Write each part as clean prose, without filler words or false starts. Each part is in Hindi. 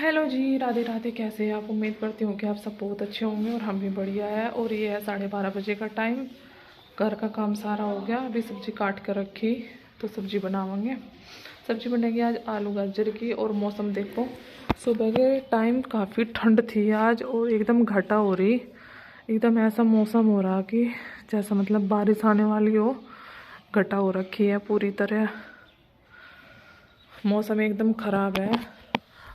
हेलो जी, राधे राधे। कैसे हैं आप? उम्मीद करती हूँ कि आप सब बहुत अच्छे होंगे और हम भी बढ़िया है। और ये है 12:30 बजे का टाइम। घर का काम सारा हो गया, अभी सब्जी काट कर रखी तो सब्जी बनावांगे। सब्जी बनेगी आज आलू गाजर की। और मौसम देखो, सुबह के टाइम काफ़ी ठंड थी आज और एकदम घटा हो रही। एकदम ऐसा मौसम हो रहा कि जैसा मतलब बारिश आने वाली हो। घटा हो रखी है पूरी तरह, मौसम एकदम ख़राब है।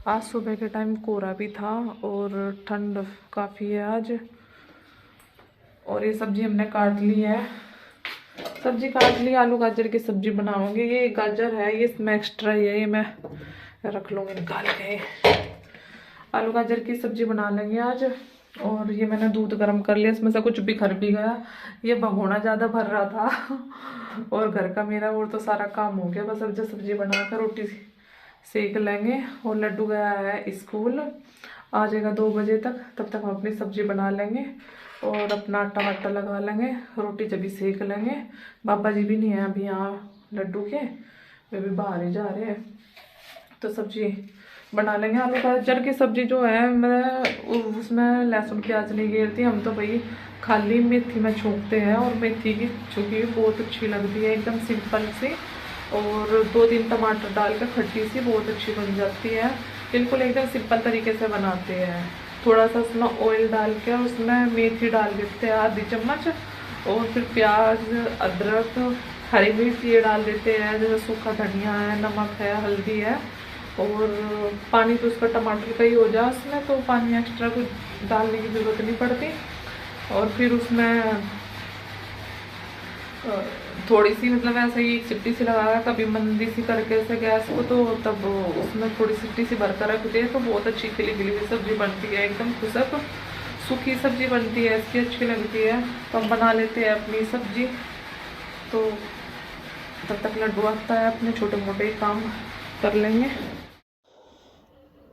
आज सुबह के टाइम कोहरा भी था और ठंड काफ़ी है आज। और ये सब्जी हमने काट ली है, सब्जी काट ली। आलू गाजर की सब्जी बनाऊंगी। ये गाजर है, ये इसमें एक्स्ट्रा ही है, ये मैं रख लूँगी निकाल के। आलू गाजर की सब्जी बना लेंगे आज। और ये मैंने दूध गर्म कर लिया, इसमें से कुछ बिखर भी गया। ये भगोना ज़्यादा भर रहा था और घर का मेरा और तो सारा काम हो गया। बस अब जो सब्जी बनाकर रोटी सेक लेंगे। और लड्डू गया है स्कूल, आ जाएगा 2 बजे तक। तब तक हम अपनी सब्जी बना लेंगे और अपना आटा वाटा लगा लेंगे, रोटी जब भी सेक लेंगे। पापा जी भी नहीं है अभी यहाँ लड्डू के, वे भी बाहर ही जा रहे हैं। तो सब्जी बना लेंगे। आलू गाजर की सब्जी जो है, मैं उसमें लहसुन प्याज नहीं घेरती। हम तो भाई खाली मेथी में छोंकते हैं और मेथी की छुकी बहुत अच्छी लगती है, एकदम सिंपल सी। और 2-3 टमाटर डाल कर खट्टी सी बहुत अच्छी बन जाती है। बिल्कुल एकदम सिंपल तरीके से बनाते हैं। थोड़ा सा उसमें ऑयल डाल के उसमें मेथी डाल देते हैं आधी चम्मच। और फिर प्याज, अदरक, हरी मिर्च ये डाल देते हैं, जैसे सूखा धनिया है, नमक है, हल्दी है। और पानी तो उसका टमाटर का ही हो जाए उसमें, तो पानी एक्स्ट्रा कुछ डालने की ज़रूरत नहीं पड़ती। और फिर उसमें थोड़ी सी मतलब ऐसे ही सिट्टी सी लगाया, कभी मंदी सी करके ऐसे गैस को, तो तब उसमें थोड़ी सिट्टी सी भरकर रख दे तो बहुत अच्छी खिली खिली हुई सब्जी बनती है, एकदम खुशक सूखी सब्जी बनती है, इसकी अच्छी लगती है। तो हम बना लेते हैं अपनी सब्जी। तो तब तक लड्डू आता है, अपने छोटे मोटे काम कर लेंगे।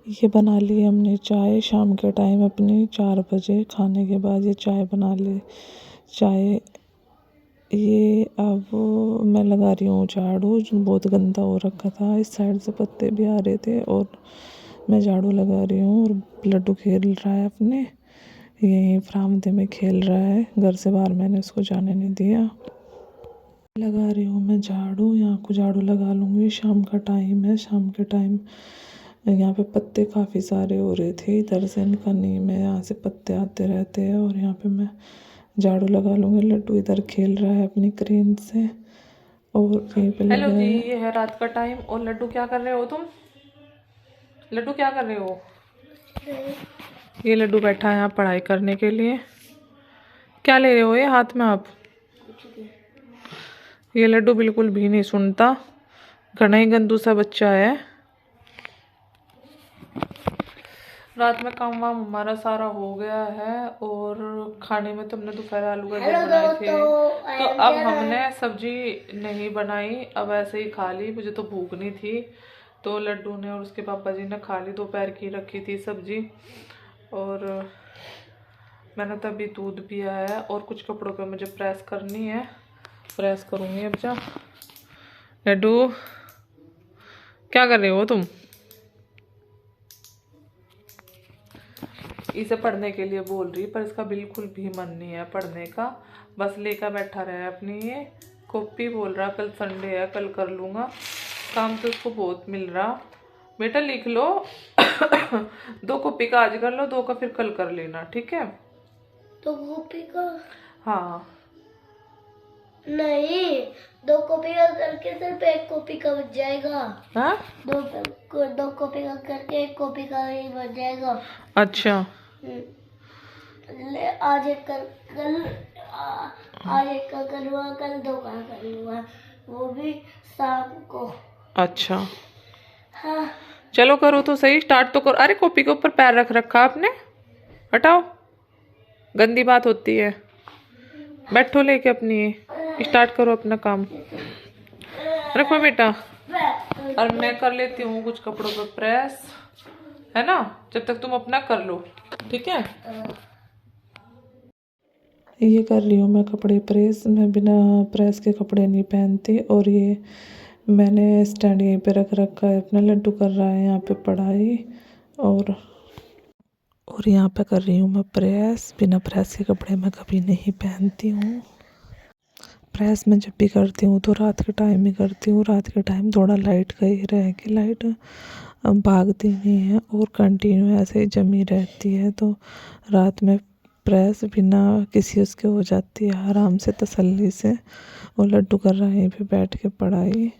ये बना ली हमने चाय शाम के टाइम, अपनी 4 बजे खाने के बाद ये चाय बना ली चाय। ये अब मैं लगा रही हूँ झाड़ू, जो बहुत गंदा हो रखा था। इस साइड से पत्ते भी आ रहे थे और मैं झाड़ू लगा रही हूँ। और लड्डू खेल रहा है अपने यहीं बरामदे में खेल रहा है, घर से बाहर मैंने उसको जाने नहीं दिया। लगा रही हूँ मैं झाड़ू, यहाँ को झाड़ू लगा लूँगी। शाम का टाइम है, शाम के टाइम यहाँ पे पत्ते काफ़ी सारे हो रहे थे, इधर से इनका नीम है, यहाँ से पत्ते आते रहते हैं। और यहाँ पे मैं झाड़ू लगा लूँगी। लड्डू इधर खेल रहा है अपनी क्रेन से और यहीं पे लगा है। हेलो जी, ये है रात का टाइम। और लड्डू क्या कर रहे हो तुम? लड्डू क्या कर रहे हो? ये लड्डू बैठा है यहाँ पढ़ाई करने के लिए। क्या ले रहे हो ये हाथ में आप? ये लड्डू बिल्कुल भी नहीं सुनता, घना ही गंदू सा बच्चा है। रात में काम वाम हमारा सारा हो गया है। और खाने में तो हमने दोपहर आलू गाजर बनाए थे, तो अब हमने सब्जी नहीं बनाई, अब ऐसे ही खा ली। मुझे तो भूख नहीं थी, तो लड्डू ने और उसके पापा जी ने खा ली। दोपहर की रखी थी सब्जी। और मैंने तभी दूध पिया है। और कुछ कपड़ों पे मुझे प्रेस करनी है, प्रेस करूँगी अब। जा लड्डू, क्या कर रहे हो तुम? इसे पढ़ने के लिए बोल रही, पर इसका बिल्कुल भी मन नहीं है पढ़ने का। बस लेकर बैठा रहा अपनी ये कॉपी। बोल रहा कल संडे है, कल कर लूँगा। काम तो इसको बहुत मिल रहा। बेटा लिख लो 2 कॉपी का आज कर लो, 2 का फिर कल कर लेना, ठीक है? 2 कॉपी का? हाँ नहीं, 2 कॉपी का करके सिर्फ 1 कॉपी का बच जाएगा। हाँ, 2 कॉपी का करके 1 कॉपी का ही बच जाएगा। अच्छा। आज एक आज एक का करूँगा, कल 2 का करूँगा, वो भी शाम को। अच्छा हाँ चलो करो तो सही, स्टार्ट तो करो। अरे कॉपी के ऊपर पैर रख रखा आपने, हटाओ, गंदी बात होती है। बैठो लेके अपनी, स्टार्ट करो अपना काम। रखो बेटा। और मैं कर लेती हूँ कुछ कपड़ों पर प्रेस, है ना? जब तक तुम अपना कर लो, ठीक है? ये कर रही हूँ मैं कपड़े प्रेस। मैं बिना प्रेस के कपड़े नहीं पहनती। और ये मैंने स्टैंड यहीं पे रख रखा है अपना। लड्डू कर रहा है यहाँ पे पढ़ाई। और यहाँ पे कर रही हूँ मैं प्रेस। बिना प्रेस के कपड़े मैं कभी नहीं पहनती हूँ। प्रेस मैं जब भी करती हूँ तो रात के टाइम ही करती हूँ। रात के टाइम थोड़ा लाइट गई रहेगी, लाइट भागती नहीं है और कंटिन्यू ऐसे ही जमी रहती है, तो रात में प्रेस बिना किसी उसके हो जाती है आराम से, तसल्ली से। और लड्डू कर रहा है यहीं पे बैठ के पढ़ाई।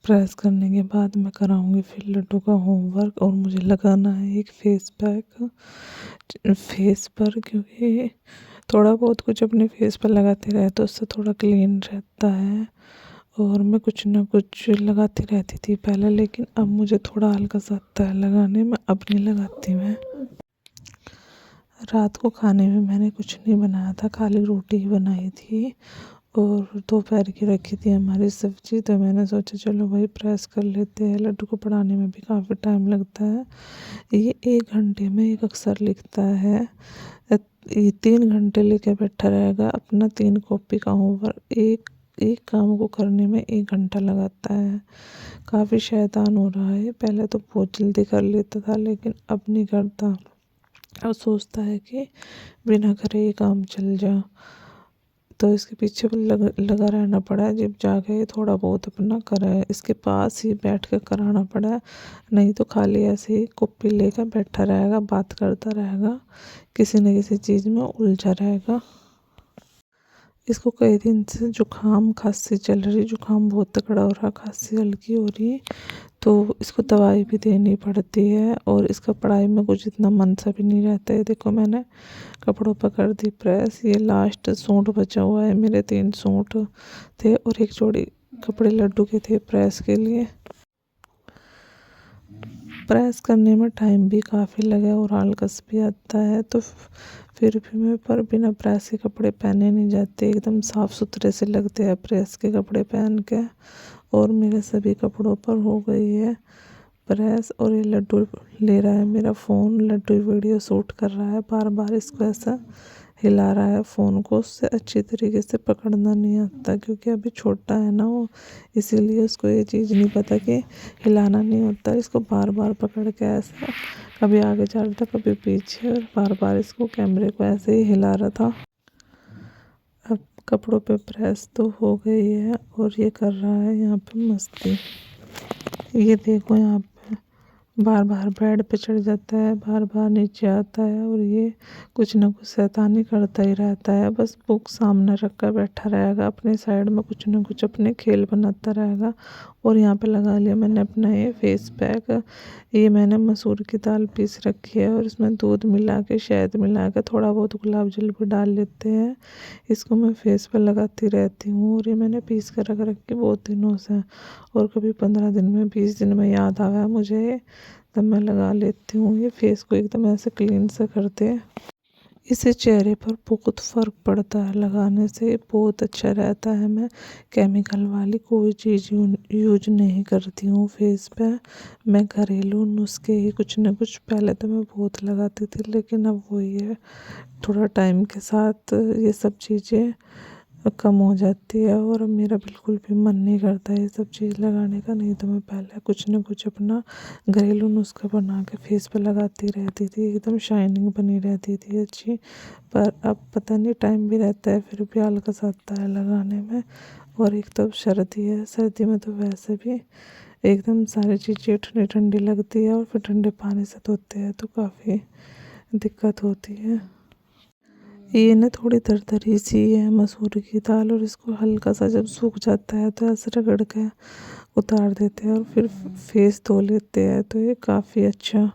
प्रेस करने के बाद मैं कराऊंगी फिर लड्डू का होमवर्क। और मुझे लगाना है एक फेस पैक फेस पर, क्योंकि थोड़ा बहुत कुछ अपने फेस पर लगाते रहे तो उससे थोड़ा क्लीन रहता है। और मैं कुछ ना कुछ लगाती रहती थी पहले, लेकिन अब मुझे थोड़ा हल्का सा आता है लगाने में, अब नहीं लगाती मैं। रात को खाने में मैंने कुछ नहीं बनाया था, खाली रोटी ही बनाई थी और दोपहर की रखी थी हमारी सब्जी। तो मैंने सोचा चलो वही प्रेस कर लेते हैं। लड्डू को पढ़ाने में भी काफ़ी टाइम लगता है, ये 1 घंटे में एक अक्षर लिखता है। ये 3 घंटे लेके बैठा रहेगा अपना 3 कॉपी का होमवर्क। एक काम को करने में 1 घंटा लगाता है। काफ़ी शैतान हो रहा है। पहले तो बहुत जल्दी कर लेता था, लेकिन अब नहीं करता। अब सोचता है कि बिना करे ये काम चल जा, तो इसके पीछे लगा रहना पड़ा है। जब जाके थोड़ा बहुत अपना करा है, इसके पास ही बैठ कर कराना पड़ा है, नहीं तो खाली ऐसे ही कॉपी लेकर बैठा रहेगा, बात करता रहेगा, किसी न किसी चीज़ में उलझा रहेगा। इसको कई दिन से जुकाम खांसी चल रही, जुकाम बहुत तगड़ा हो रहा, खांसी हल्की हो रही, तो इसको दवाई भी देनी पड़ती है। और इसका पढ़ाई में कुछ इतना मन सा भी नहीं रहता है। देखो मैंने कपड़ों पर कर दी प्रेस। ये लास्ट सूट बचा हुआ है, मेरे 3 सूट थे और एक जोड़ी कपड़े लड्डू के थे प्रेस के लिए। प्रेस करने में टाइम भी काफ़ी लगा और आलस भी आता है, तो फिर भी मैं पर बिना प्रेस के कपड़े पहने नहीं जाते, एकदम साफ़ सुथरे से लगते हैं प्रेस के कपड़े पहन के। और मेरे सभी कपड़ों पर हो गई है प्रेस। और ये लड्डू ले रहा है मेरा फ़ोन, लड्डू वीडियो शूट कर रहा है, बार बार इसको ऐसा हिला रहा है फ़ोन को। उससे अच्छी तरीके से पकड़ना नहीं आता, क्योंकि अभी छोटा है ना वो, इसीलिए उसको ये चीज़ नहीं पता कि हिलाना नहीं होता। इसको बार बार पकड़ के ऐसा कभी आगे जा रहा था, कभी पीछे, और बार बार इसको कैमरे को ऐसे ही हिला रहा था। अब कपड़ों पे प्रेस तो हो गई है और ये कर रहा है यहाँ पे मस्ती। ये देखो यहाँ पे बार बार बेड पे चढ़ जाता है, बार बार नीचे आता है, और ये कुछ ना कुछ शैतानी करता ही रहता है। बस बुक सामने रख कर बैठा रहेगा, अपने साइड में कुछ ना कुछ अपने खेल बनाता रहेगा। और यहाँ पे लगा लिया मैंने अपना ये फेस पैक। ये मैंने मसूर की दाल पीस रखी है और इसमें दूध मिला के, शहद मिला के, थोड़ा बहुत गुलाब जल भी डाल लेते हैं। इसको मैं फेस पर लगाती रहती हूँ। और ये मैंने पीस कर रख रखी बहुत दिनों से, और कभी 15 दिन में, 20 दिन में याद आया मुझे तब मैं लगा लेती हूँ। ये फेस को एकदम ऐसे क्लीन से करते हैं। इससे चेहरे पर बहुत फ़र्क पड़ता है, लगाने से बहुत अच्छा रहता है। मैं केमिकल वाली कोई चीज़ यूज नहीं करती हूँ फेस पे। मैं घरेलू नुस्खे ही कुछ ना कुछ, पहले तो मैं बहुत लगाती थी, लेकिन अब वही है, थोड़ा टाइम के साथ ये सब चीज़ें कम हो जाती है। और अब मेरा बिल्कुल भी मन नहीं करता ये सब चीज़ लगाने का। नहीं तो मैं पहले कुछ ना कुछ अपना घरेलू नुस्खा बना के फेस पे लगाती रहती थी, एकदम शाइनिंग बनी रहती थी अच्छी। पर अब पता नहीं, टाइम भी रहता है फिर भी आलस आता है लगाने में। और एक तो सर्दी है, सर्दी में तो वैसे भी एकदम सारी चीज़ें ठंडी ठंडी लगती है, और फिर ठंडे पानी से धोते हैं तो काफ़ी दिक्कत होती है। ये ना थोड़ी दरदरी सी है मसूर की दाल, और इसको हल्का सा जब सूख जाता है तो ऐसे रगड़ के उतार देते हैं और फिर फेस धो लेते हैं। तो ये काफ़ी अच्छा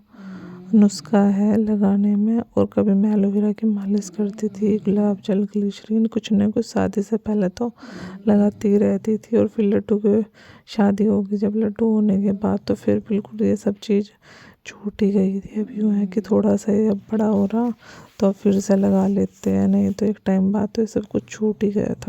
नुस्खा है लगाने में। और कभी मैं एलोवेरा की मालिश करती थी, गुलाब जल, ग्लिसरीन, कुछ ना कुछ शादी से पहले तो लगाती रहती थी। और फिर लड्डू की शादी होगी, जब लड्डू होने के बाद तो फिर बिल्कुल ये सब चीज़ छूट ही गई थी। अब यूँ है कि थोड़ा सा ये अब बड़ा हो रहा तो फिर से लगा लेते हैं, नहीं तो एक टाइम बाद तो ये सब कुछ छूट ही गया था।